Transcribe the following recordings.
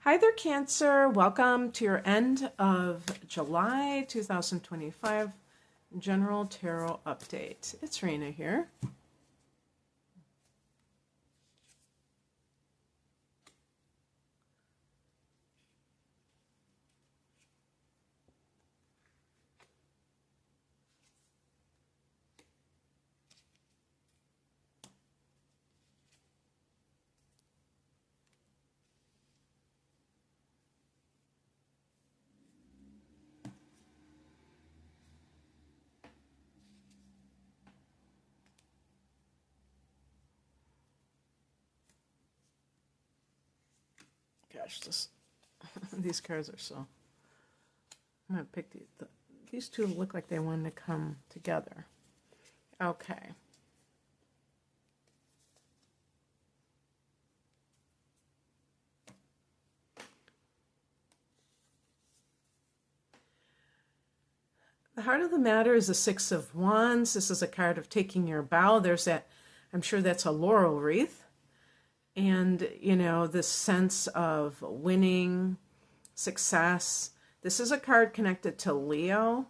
Hi there, Cancer. Welcome to your end of July 2025 General Tarot Update. It's Rena here. Gosh, these cards are so... I'm going to pick these two look like they wanted to come together. Okay. The heart of the matter is the Six of Wands. This is a card of taking your bow. There's that, I'm sure that's a laurel wreath. And, you know, this sense of winning, success. This is a card connected to Leo.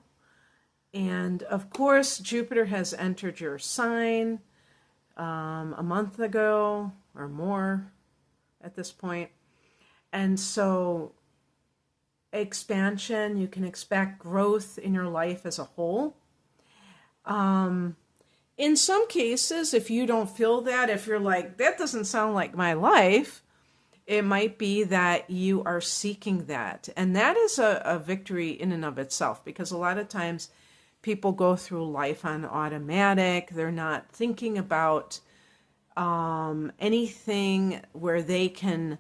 And, of course, Jupiter has entered your sign a month ago or more at this point. And so expansion, you can expect growth in your life as a whole. In some cases, if you don't feel that, if you're like, that doesn't sound like my life, it might be that you are seeking that. And that is a victory in and of itself, because a lot of times people go through life on automatic. They're not thinking about anything where they can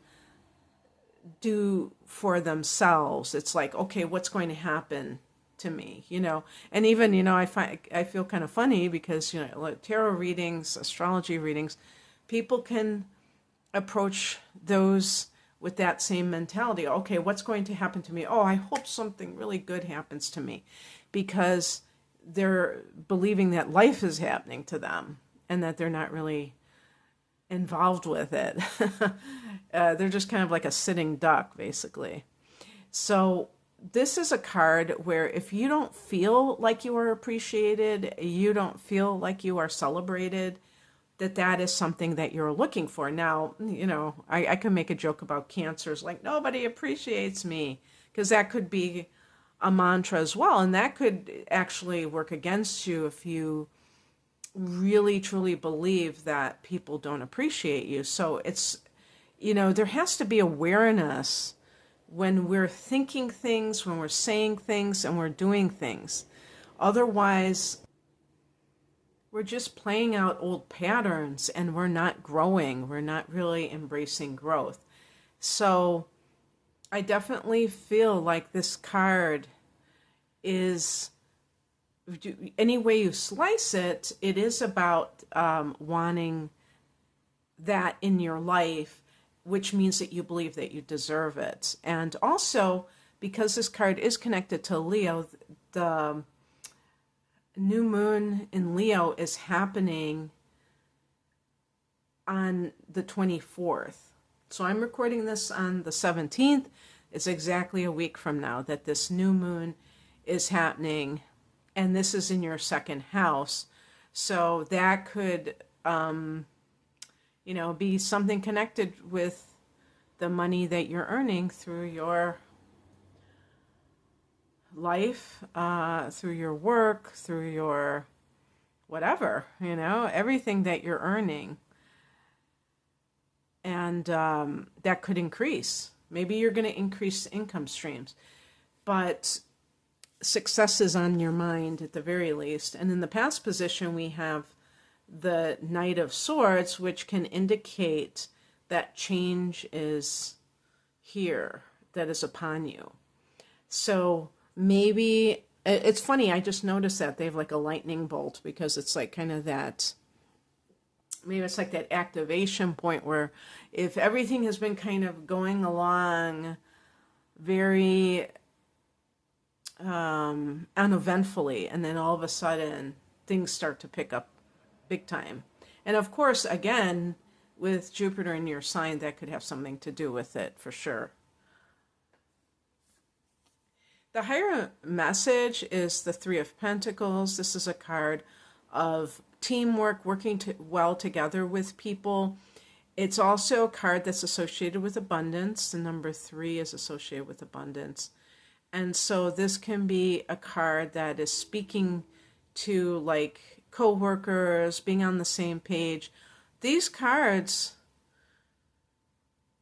do for themselves. It's like, okay, what's going to happen to me, you know? And even, you know, I feel kind of funny because, you know, like tarot readings, astrology readings, people can approach those with that same mentality. Okay, what's going to happen to me? Oh, I hope something really good happens to me, because they're believing that life is happening to them and that they're not really involved with it. They're just kind of like a sitting duck, basically. So this is a card where if you don't feel like you are appreciated, you don't feel like you are celebrated, that is something that you're looking for. Now, you know, I can make a joke about cancers, like nobody appreciates me, because that could be a mantra as well. And that could actually work against you if you really truly believe that people don't appreciate you. So it's, you know, there has to be awareness when we're thinking things, when we're saying things, and we're doing things. Otherwise, we're just playing out old patterns and we're not growing. We're not really embracing growth. So I definitely feel like this card is, any way you slice it, it is about wanting that in your life, which means that you believe that you deserve it. And also, because this card is connected to Leo, the new moon in Leo is happening on the 24th. So I'm recording this on the 17th. It's exactly a week from now that this new moon is happening, and this is in your second house. So that could you know, be something connected with the money that you're earning through your life, through your work, through your whatever, you know, everything that you're earning. And that could increase. Maybe you're going to increase income streams, but success is on your mind at the very least. And in the past position, we have the Knight of Swords, which can indicate that change is here, that is upon you. So maybe, it's funny, I just noticed that they have like a lightning bolt, because it's like kind of that, maybe it's like that activation point where if everything has been kind of going along very uneventfully, and then all of a sudden things start to pick up big time. And of course, again, with Jupiter in your sign, that could have something to do with it for sure. The higher message is the Three of Pentacles. This is a card of teamwork, working well together with people. It's also a card that's associated with abundance. The number 3 is associated with abundance. And so this can be a card that is speaking to like co-workers, being on the same page. These cards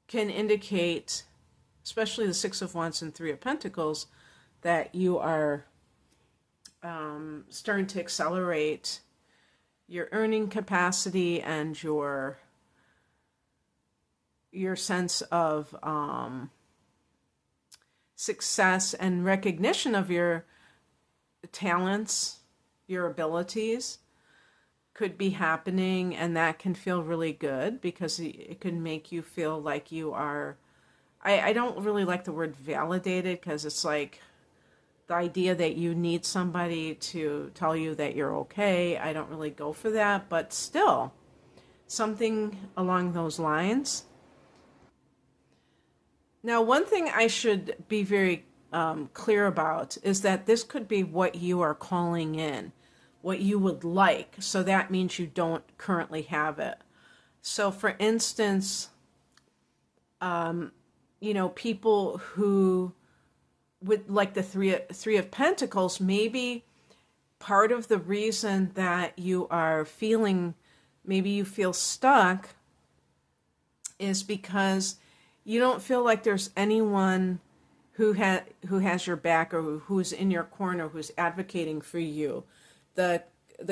can indicate, especially the Six of Wands and Three of Pentacles, that you are starting to accelerate your earning capacity and your sense of success and recognition of your talents, your abilities could be happening, and that can feel really good because it can make you feel like you are, I don't really like the word validated because it's like the idea that you need somebody to tell you that you're okay. I don't really go for that, but still, something along those lines. Now, one thing I should be very clear about is that this could be what you are calling in, what you would like. So that means you don't currently have it. So, for instance, people who with like the three of Pentacles, maybe part of the reason that you are feeling, maybe you feel stuck, is because you don't feel like there's anyone who has your back or who's in your corner, who's advocating for you. The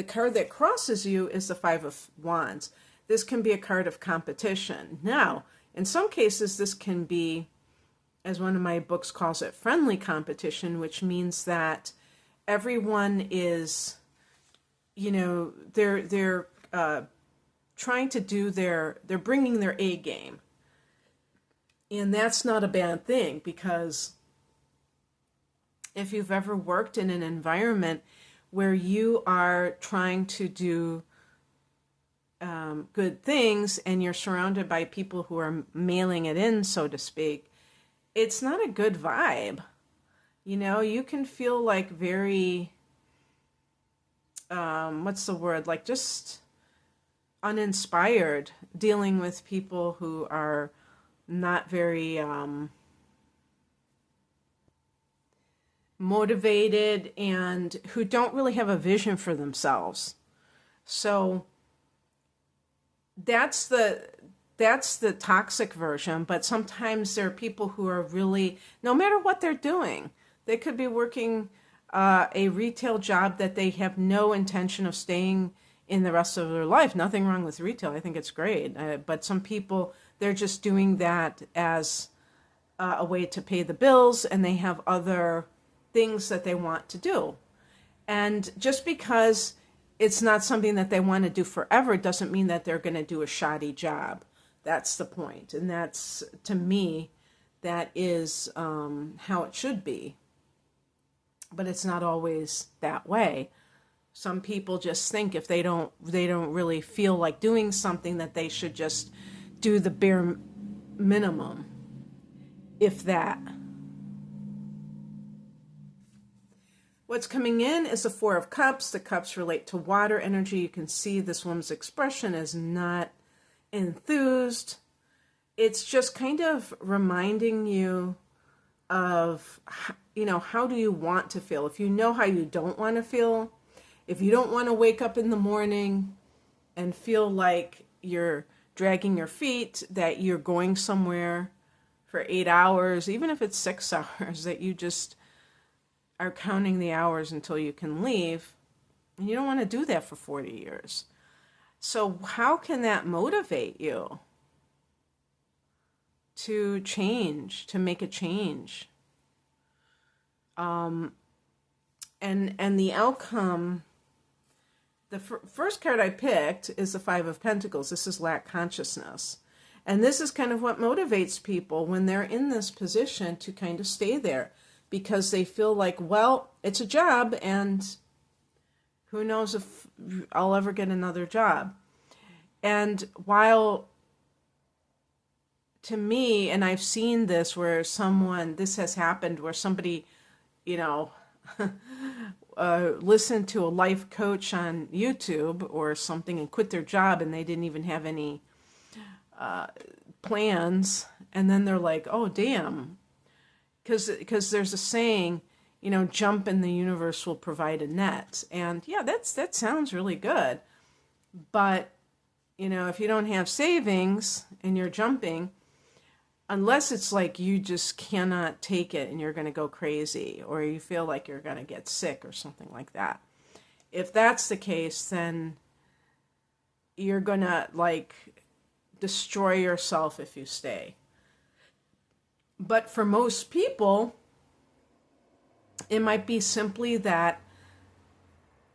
card that crosses you is the Five of Wands. This can be a card of competition. Now, in some cases, this can be, as one of my books calls it, friendly competition, which means that everyone is, they're trying to do they're bringing their A game. And that's not a bad thing, because if you've ever worked in an environment where you are trying to do good things and you're surrounded by people who are mailing it in, so to speak, it's not a good vibe. You can feel like very, what's the word? Like just uninspired dealing with people who are not very motivated and who don't really have a vision for themselves. So that's the toxic version, but sometimes there are people who are really, no matter what they're doing, they could be working a retail job that they have no intention of staying in the rest of their life. Nothing wrong with retail. I think it's great. But some people, they're just doing that as a way to pay the bills, and they have other things that they want to do. And just because it's not something that they want to do forever doesn't mean that they're going to do a shoddy job. That's the point. And that's, to me, that is how it should be. But it's not always that way. Some people just think if they don't really feel like doing something, that they should just do the bare minimum, if that. What's coming in is the Four of Cups. The cups relate to water energy. You can see this woman's expression is not enthused. It's just kind of reminding you of, how do you want to feel? If you know how you don't want to feel, if you don't want to wake up in the morning and feel like you're dragging your feet, that you're going somewhere for 8 hours, even if it's 6 hours, that you just are counting the hours until you can leave, and you don't want to do that for 40 years. So how can that motivate you to change, to make a change? And the outcome, the first card I picked is the Five of Pentacles. This is lack consciousness. And this is kind of what motivates people when they're in this position to kind of stay there, because they feel like, well, it's a job and who knows if I'll ever get another job. And while, to me, and I've seen this where this has happened where somebody you know, listen to a life coach on YouTube or something and quit their job and they didn't even have any plans. And then they're like, oh, damn. Because there's a saying, jump and the universe will provide a net. And yeah, that sounds really good. But, if you don't have savings and you're jumping, unless it's like you just cannot take it and you're going to go crazy or you feel like you're going to get sick or something like that. If that's the case, then you're going to destroy yourself if you stay. But for most people, it might be simply that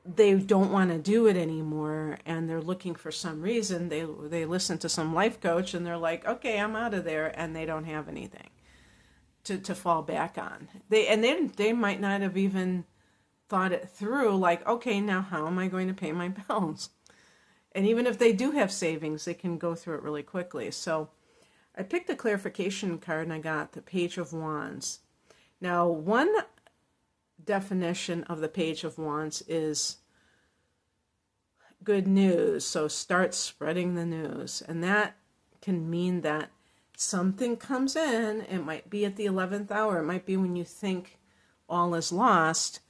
they don't want to do it anymore and they're looking for some reason. They listen to some life coach and they're like, okay, I'm out of there, and they don't have anything to fall back on. They might not have even thought it through, like, okay, now how am I going to pay my bills? And even if they do have savings, they can go through it really quickly. So I picked a clarification card and I got the Page of Wands. Now, one definition of the Page of Wands is good news. So start spreading the news. And that can mean that something comes in. It might be at the 11th hour. It might be when you think all is lost.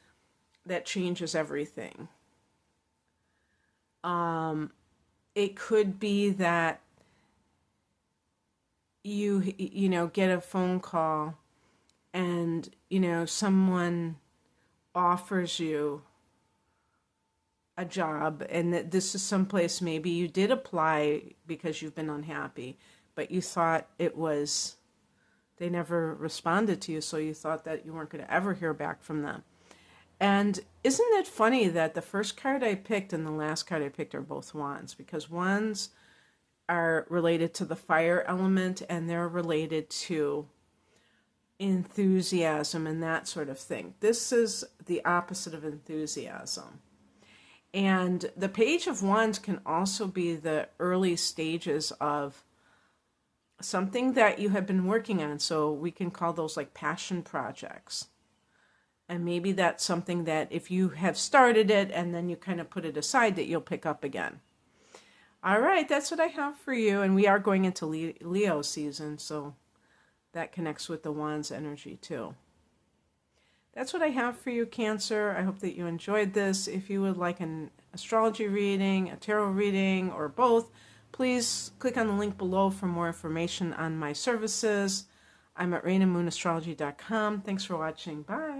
That changes everything. It could be that you get a phone call and, someone offers you a job, and that this is someplace maybe you did apply because you've been unhappy, but you thought they never responded to you, so you thought that you weren't going to ever hear back from them. And isn't it funny that the first card I picked and the last card I picked are both wands, because wands are related to the fire element and they're related to enthusiasm and that sort of thing. This is the opposite of enthusiasm. And the Page of Wands can also be the early stages of something that you have been working on. So we can call those like passion projects. And maybe that's something that if you have started it and then you kind of put it aside, that you'll pick up again. All right, that's what I have for you. And we are going into Leo season, so that connects with the Wands energy too. That's what I have for you, Cancer. I hope that you enjoyed this. If you would like an astrology reading, a tarot reading, or both, please click on the link below for more information on my services. I'm at rainamoonastrology.com. Thanks for watching. Bye.